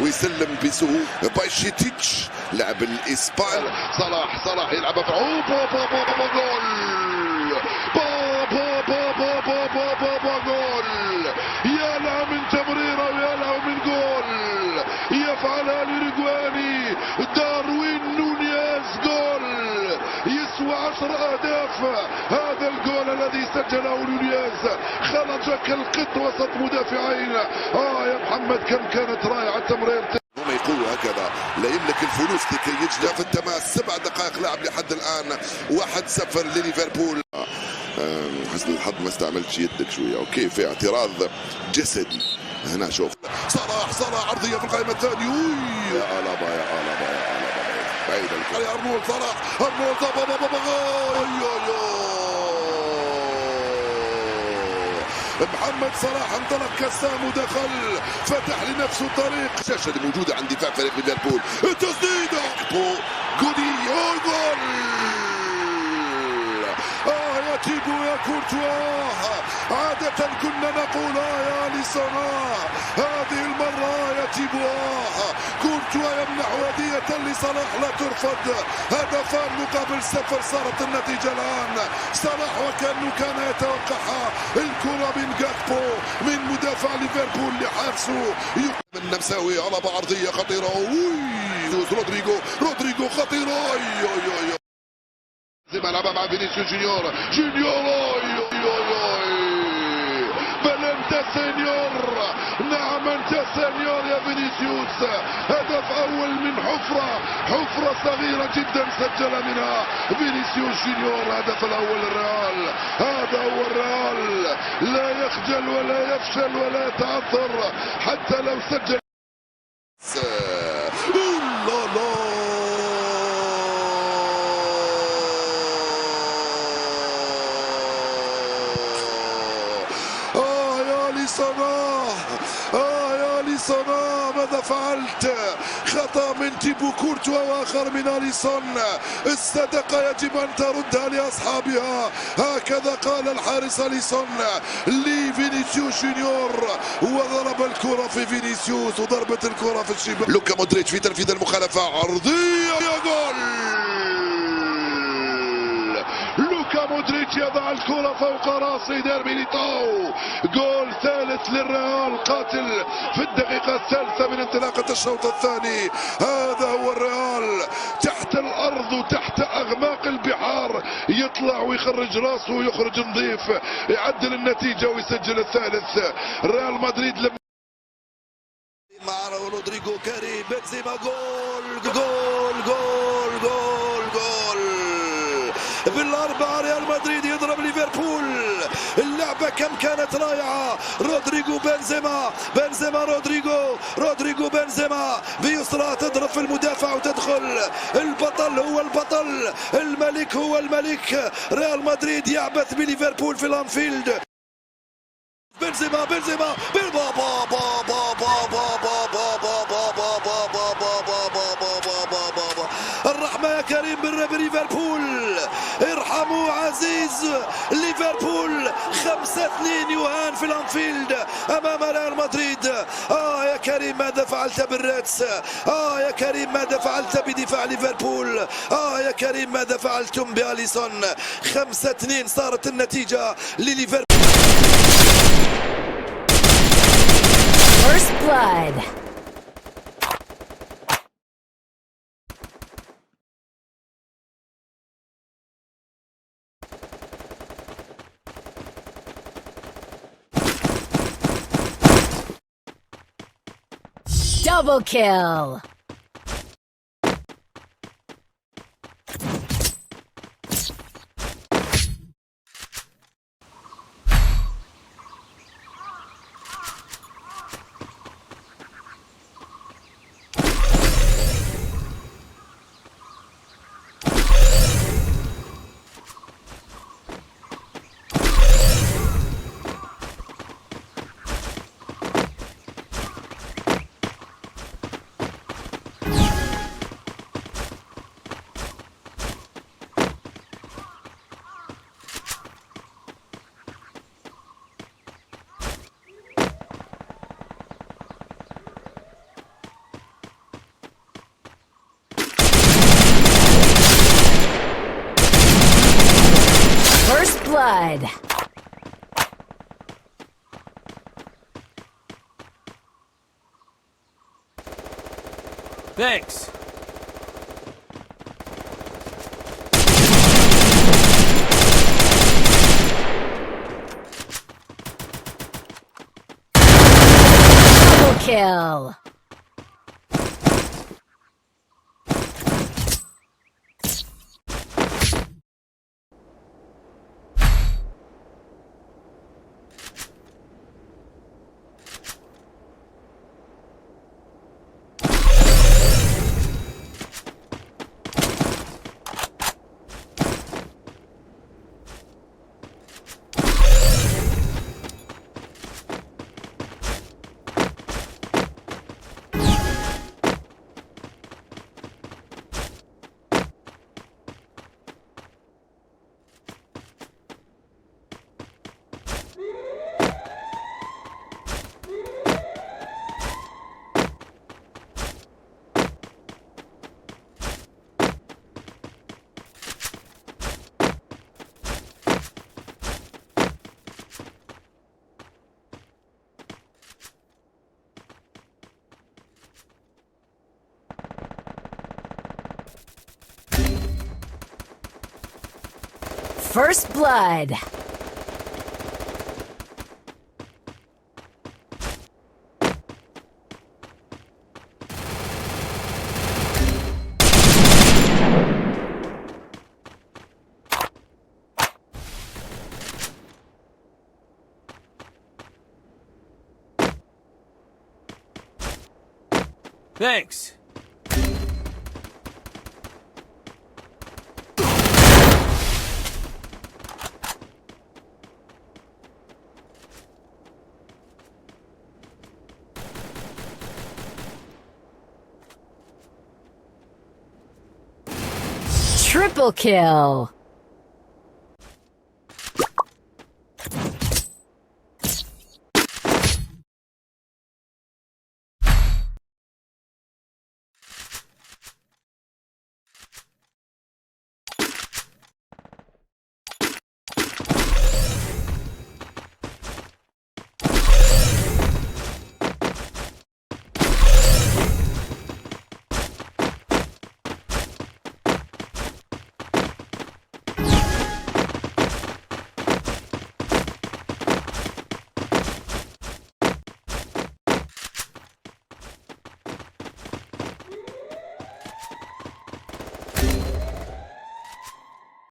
ويسلم بسهولة. بايشيتيتش لاعب الاسبان. صلاح يلعب بعوب جول جول. يا له من تمريره ويا له من جول يفعلها ليرجواني داروين نونيز. جول يسوى 10 أهداف. هذا الجول الذي سجله نونيز خرج كالقط وسط مدافعين. يا محمد كم كانت رائعة تمريرته. هم يقولوا هكذا لا يملك الفلوس لكي يجلى في التماس. 7 دقائق لعب لحد الآن 1-0 لليفربول. حسن الحظ ما استعملتش يدك شويه. اوكي في اعتراض جسدي هنا. شوف صلاح عرضيه في القائمه الثانيه. يا الابا بعيد الكره يا ارنولد. صلاح محمد صلاح انطلق كسام ودخل فتح لنفسه طريق. الشاشه اللي موجوده عند دفاع فريق ليفربول. التسديده جودي جول. يا تيبو يا كورتوا. عادة كنا نقول يا أليسون. هذه المرة يا تيبو كورتوا يمنح هدية لصلاح لا ترفض. هدفان مقابل 0 صارت النتيجة الآن. صلاح وكأنه كان يتوقعها. الكرة من جاكبو من مدافع ليفربول لحارسه. النمساوي على عرضية خطيرة. رودريجو خطيرة. زي ما لعبها مع فينيسيوس جونيور. بل انت سينيور. نعم انت سينيور يا فينيسيوس. هدف اول من حفرة صغيرة جدا سجل منها فينيسيوس جونيور. الهدف الاول الريال. هذا هو الريال. لا يخجل ولا يفشل ولا يتعثر حتى لو سجل. يا أليسون ماذا فعلت؟ خطأ من تيبو كورتوا وآخر من أليسون. الصدقة يجب أن تردها لأصحابها. هكذا قال الحارس أليسون لفينيسيوس جونيور. وضرب الكرة في فينيسيوس وضربت الكرة في الشباك. لوكا مودريتش في تنفيذ المخالفة. عرضية يا جول. لوكا مودريتش يضع الكرة فوق راس إيدار ميليتاو. جول ثالث للريال قاتل في الدقيقة الثالثة من انطلاقة الشوط الثاني. هذا هو الريال تحت الأرض وتحت أغماق البحار. يطلع ويخرج راسه ويخرج نظيف. يعدل النتيجة ويسجل الثالث. ريال مدريد مع رودريجو. كريم بنزيما. جول بالأربعة. ريال مدريد يضرب ليفربول. اللعبة كم كانت رائعة. رودريجو بنزيما رودريجو بنزيما بيسرى تضرب في المدافع وتدخل. البطل هو البطل. الملك هو الملك. ريال مدريد يعبث بليفربول في الانفيلد. بنزيما الرحمة يا كريم من ليفربول. ارحموا عزيز ليفربول. 5-2 يهان في الانفيلد امام ريال مدريد. يا كريم ماذا فعلت بالريتس. يا كريم ماذا فعلت بدفاع ليفربول. يا كريم ماذا فعلتم بأليسون. 5-2 صارت النتيجة لليفربول. First blood. Double kill. blood. Thanks. Double kill. First blood. Thanks. Triple kill.